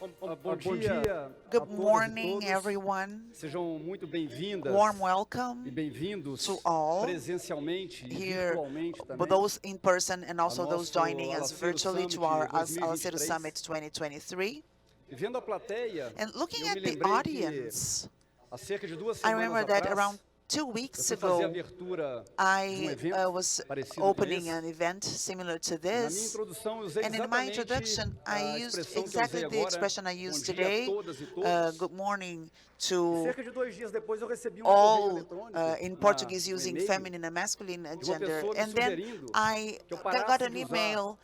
Bom dia Good morning, everyone. Sejam muito bem-vindas Warm welcome e bem-vindos to all presencialmente e here, virtualmente também those in person and ao also those nosso joining us Alacero virtually Summit to our Alacero 2023. Summit 2023. E vendo a plateia, And looking eu me at the lembrei que audience, há cerca de 2 I semanas remember that around atrás 2 eu weeks fui fazer a ago, abertura de I evento was parecido com opening esse. an event similar to E na minha this. introdução eu usei And in my exatamente introduction, I a used expressão que eu exactly usei the agora, expression I bom used dia a today, todas e todos. good morning E to cerca de 2 dias depois eu recebi um correio all eletrônico, in Portuguese um using e-mail, feminine and masculine de uma gender. pessoa me And then sugerindo I que eu got parasse an de usar email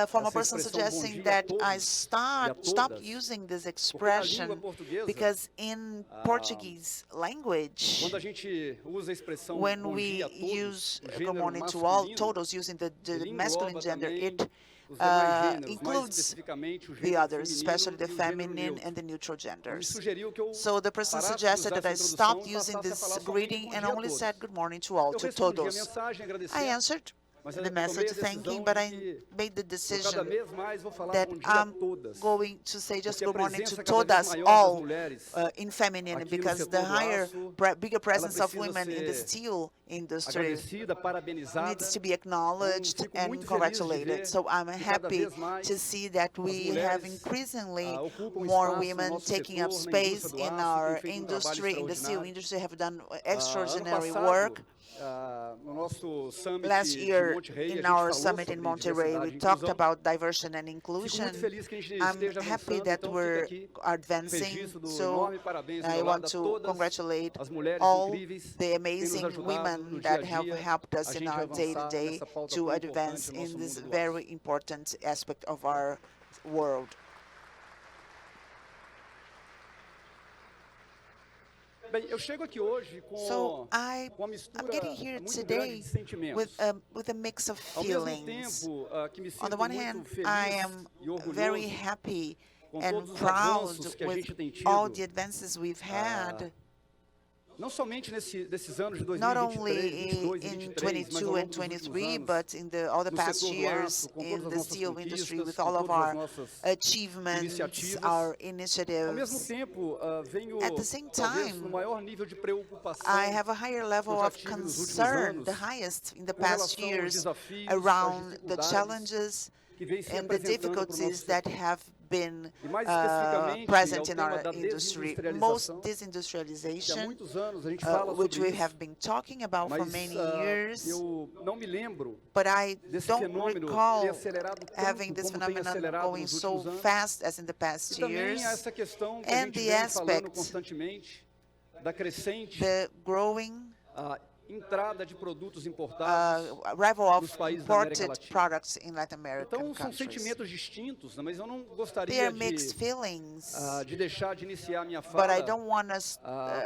from a essa person expressão bom suggesting dia a that I todos e a stop todas, using this porque na língua expression portuguesa, because in Portuguese language, quando a gente usa a expressão when bom dia we a todos, use o good gênero morning to all, masculino, totals using the ele masculine engloba gender, também it os demais gêneros, mais includes especificamente o the gênero others, especially feminino the e o gênero feminine neutro. and the neutral Então me genders. sugeriu que eu So the person parasse de suggested usar that essa I introdução stop e using passasse a this falar somente greeting bom and dia a only todos. said good morning to all, Eu to respondi a todos. mensagem I agradecendo, answered mas the eu tomei message a thanking, decisão but de I que made the eu cada decision vez mais vou falar that bom dia a I'm todas, going to say just porque a good morning to presença cada vez todas maior das all mulheres in feminine, aqui no because the setor do higher, aço, bigger ela presence of precisa women in the ser steel industry agradecida, parabenizada. needs to be Então, acknowledged fico and muito feliz de congratulated. ver So I'm que cada happy vez mais to see that as we have mulheres increasingly ocupam more espaço no women nosso taking up setor, na indústria space do in aço, têm our feito trabalho industry, in the steel extraordinário. industry, have done Ano extraordinary passado, work. no nosso summit Last de year, Monterrey, a in gente our falou summit in sobre Monterrey, we diversidade e talked inclusão. about diversion and Fico muito inclusion. feliz que a gente I'm esteja happy avançando, that então fica we're aqui o advancing, registro do so enorme parabéns do I meu want lado a to todas congratulate as mulheres all incríveis the que têm nos amazing ajudado no women dia a that have dia helped a us in gente our avançar day-to-day nessa pauta to tão advance importante no in nosso this mundo do aço. very important aspect of our world. Bem, eu chego aqui hoje So com uma I'm mistura getting here muito grande today de sentimentos. with a mix of Ao mesmo feelings. tempo que me On the sinto one muito hand, I feliz am e very orgulhoso happy com and todos os proud avanços que a with gente tem all tido, the advances we've had, não somente nesses anos de not 2023, only 22 e in 23, mas ao 22 longo and dos últimos 23, anos, but in all the no past setor do years aço, com in todas as the nossas steel industry, conquistas, with com all of todas as our nossas achievements, iniciativas. our Ao mesmo initiatives. tempo, venho At the same talvez no time, maior nível de preocupação I have a higher que eu level já of tive nos últimos concern, the anos highest in the com past relação aos years, desafios, às around the dificuldades challenges que vêm se and the apresentando para o nosso difficulties that setor. have been E mais especificamente present ao in tema our da industry. Most desindustrialização, que há disindustrialization, muitos anos a gente fala which sobre we have isso, been talking about for mas many years, eu não me lembro but I desse don't fenômeno ter recall acelerado having tanto this como tem phenomenon acelerado going nos so últimos anos. fast as in the past E também há years, essa questão que a and gente the vem falando aspect, constantemente da crescente the growing entrada de produtos importados arrival of nos países da América imported Latina. products in Latin American Então, são countries. sentimentos distintos, né, mas eu não They gostaria are mixed feelings, de deixar de iniciar a minha but fala I don't want us,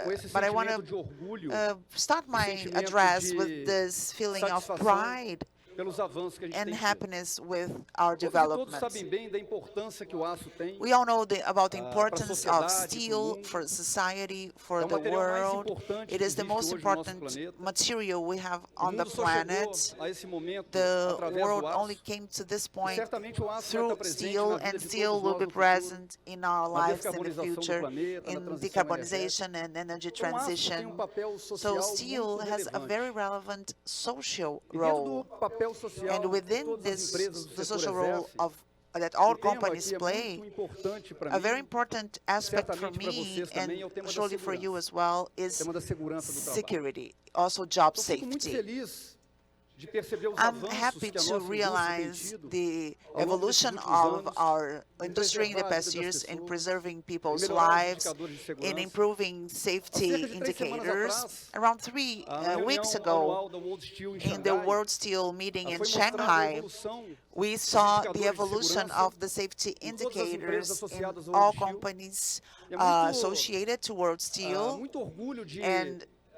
com esse but I want sentimento de to orgulho, start my sentimento address de with this feeling of satisfação pride pelos avanços que a gente and tem tido. happiness with our Todos e todos development. sabem bem da importância que o aço tem We all know about the para a importance of sociedade, para o steel mundo. for society, for É o the material mais world. importante It que is the existe most hoje no nosso important planeta. material we have O on the mundo só planet. chegou a esse momento The através world do only aço. came to this E point certamente o aço vai estar through presente steel, na vida and de steel todos will nós be no futuro, present in our na lives in the descarbonização do future, planeta, na in transição decarbonization energética. and energy Então, o aço tem transition. papel So social steel muito has a very relevante. relevant social E dentro role. do papel social And que within todas as this, empresas do the setor social role exercem, of that all um tema companies que é play, muito importante para a very mim, important aspect for certamente para me vocês também, é o and tema da surely for you segurança. as well O is tema da segurança do trabalho. security, also job Então, fico muito safety. feliz de perceber os I'm avanços happy que a to nossa indústria tem realize tido the ao longo desses evolution últimos of anos our em industry in the preservar a past vida das years in pessoas, preserving em people's melhorar os lives, indicadores de in segurança. improving Há safety cerca de 3 semanas indicators. atrás, Around 3 na weeks reunião ago, anual da World Steel em in the Xangai, World Steel meeting in foi mostrada a Shanghai, evolução we dos saw the indicadores de evolution segurança of the safety em todas as empresas indicators in associadas ao all World Steel. companies E é muito, associated to World Steel, muito orgulho de and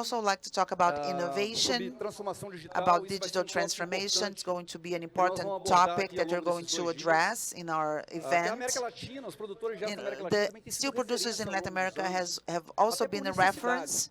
also like to talk about sobre innovation, transformação digital. about Isso vai ser digital tópico transformation. It's importante going to be an que nós vamos important abordar topic aqui ao that we're longo going desses to 2 dias. address in our Que a América event. Latina, os produtores de aço da América Latina The também têm sido steel producers referência in ao Latin longo dos America anos, have also até por been a necessidade. reference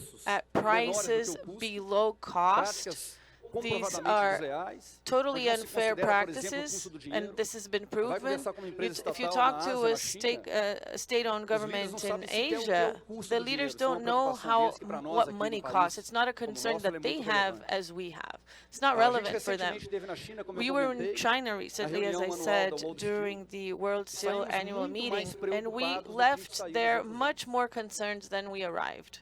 preços at menores do que prices o custo, below cost, práticas these comprovadamente are desleais. totally onde não se unfair considera, por exemplo, o practices, custo do and dinheiro. this has been Vai proven. conversar com uma empresa If you estatal talk na to Ásia, a na China, state-owned os government líderes não in sabem sequer o que é Asia, o custo the do dinheiro. leaders Isso é uma don't know preocupação deles que para nós what aqui money no costs. país, It's not a como concern nosso, ela that é they muito have relevante. as we have. It's not A gente relevant for them. recentemente esteve na China, como eu We were in comentei, China recently, as reunião I anual da said, World Steel, during the World Steel saímos annual muito meeting, mais and we preocupados do que a gente left saiu there nos outros much more concerned than we arrived.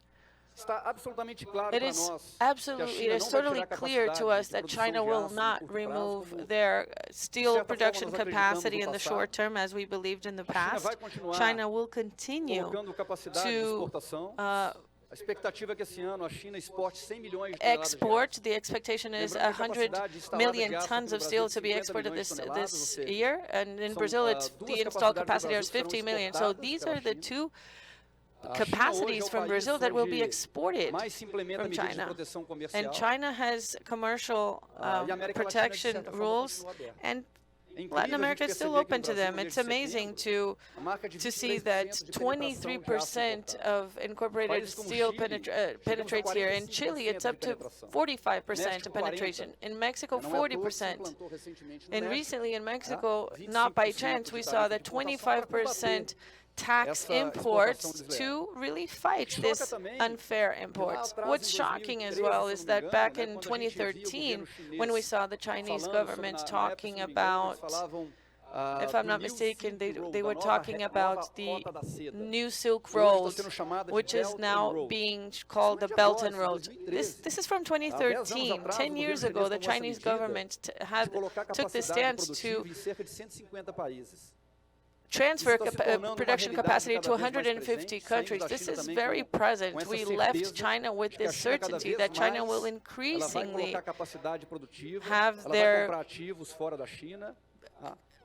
Está absolutamente claro It para is nós que absolutely, a China it is não vai totally tirar a clear to capacidade us de that produção China de will aço no not curto prazo, remove como their de steel certa production forma nós acreditamos capacity no in the passado. short term, as we believed in the A China past. vai continuar China will continue colocando capacidade de to exportação. A expectativa é que esse ano a China exporte 100 milhões de toneladas de export. aço. The expectation is Lembrando que a 100 capacidade instalada de million aço aqui tons no of Brasil steel é de to be 50 exported milhões de this toneladas, ou seja, year, and in são, Brazil it's duas the installed capacidades do capacity is Brasil que 50 serão million. So exportadas these pela are the China. two A China hoje é capacities o from país Brazil that will be onde exported mais se implementa from medidas de China. proteção And comercial. China has commercial E a América Latina, de protection certa forma, rules, continua aberta. and É incrível Latin a America gente is still perceber que open no to Brasil, them. no mês It's de amazing setembro, to a marca de to see 23% that de penetração de aço 23% importado. of incorporated Países como steel Chile, chegamos a penetrates here. In Chile, it's 45% up de to penetração. 45% México, penetration. 40%. In Mexico, Não é à toa que se 40%. implantou recentemente no And México, recently in Mexico, 25% not by de chance, we tarifa saw de that importação para 25% combater tax essa exportação imports desleal. to really fight Choca this também unfair que lá imports. atrás, What's em shocking as 2013, well se is eu não me that engano, back né, in quando a gente via o 2013, governo when we chinês saw the Chinese falando sobre, government na época, talking se não me engano, eles about, falavam if do I'm not New mistaken, Silk Road, they da were nova talking about nova the rota da seda. new Silk E hoje estão Roads, sendo chamada de which is Belt and now Road. being Isso called não é the de Belt agora, and isso é Road. 2013. This is from Há 10 anos 2013. atrás, 10 o years governo ago, chinês the tomou essa Chinese medida government de colocar took the capacidade stance to produtiva em cerca de 150 países. transfer Isso está se tornando uma production realidade capacity cada to vez mais 150 presente. Saímos countries. da This China is também very com present. essa We left certeza China with de que a this China cada certainty vez that China mais will ela vai increasingly colocar capacidade produtiva, have ela vai their comprar ativos fora da China.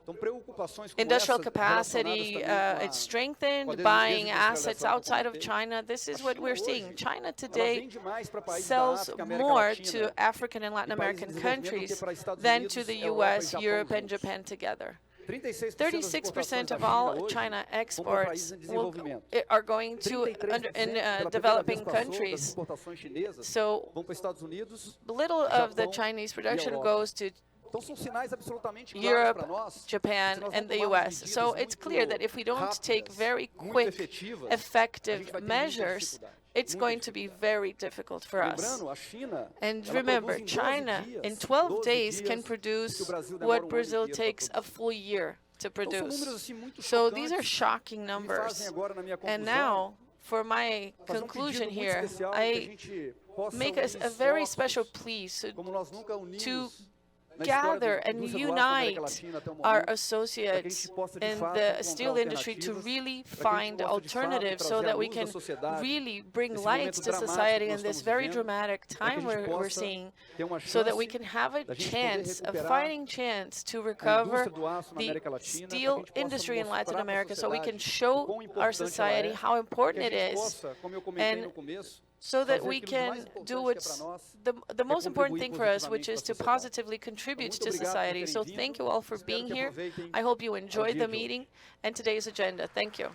Então, preocupações como industrial essa relacionadas capacity, também it's com strengthened, a buying assets desindustrialização que eu outside of comentei. China. This is A what China we're seeing. hoje, China ela today vende mais para países da sells África, América more Latina to African and Latin e países em American desenvolvimento do que countries para Estados than Unidos, to the Europa e US, Japão Europe, and juntos. Japan together. 36% 36% da of China all hoje China vão para países exports em desenvolvimento. are going to 33% in pela primeira vez developing passou das countries. exportações chinesas So vão para os Estados Unidos. little of the Japão Chinese e production Europa. goes to Então são sinais absolutamente claros Europe, para nós. Se Japan, nós não and the tomarmos US. So medidas it's clear that muito if we don't take rápidas, very muito quick, efetivas, a gente effective vai ter muita measures, dificuldade. it's Muita going to be dificuldade. very difficult for us. Lembrando, a China, And ela remember, produz em 12 China dias, in 12 12 days dias, can o que produce o Brasil demora what ano Brazil inteiro pra takes a produzir. full year to Então são números produce. assim muito So these are chocantes shocking que me fazem numbers. agora na minha And conclusão now, for my fazer conclusion pedido muito here, especial que a I gente possa make unir a very esforços special plea como nós nunca unimos to na história gather da and indústria do aço na América unite Latina até o our momento, para que a associates gente possa de in fato the encontrar steel industry to alternativas, really para que a gente find possa de fato alternatives so trazer that à we luz can da sociedade really bring esse light momento to dramático society que in nós this estamos very vivendo, dramatic para que a time gente we're possa seeing, ter uma so that we chance can have a da gente poder chance, a recuperar fighting chance to a recover indústria do aço na the América Latina, para que a steel gente possa industry in mostrar Latin para a America, so we can sociedade o show quão our importante ela society é, how para que important a it gente is, possa, como eu comentei no and começo, so that fazer we aquilo de mais can importante do que é what's para nós, the most important contribuir thing for us, which positivamente is para a to sociedade. positively contribute Muito to obrigado por society. terem So vindo. thank you all for Espero being que here. aproveitem I hope you ao enjoyed dia the de hoje. meeting and today's agenda. Thank you.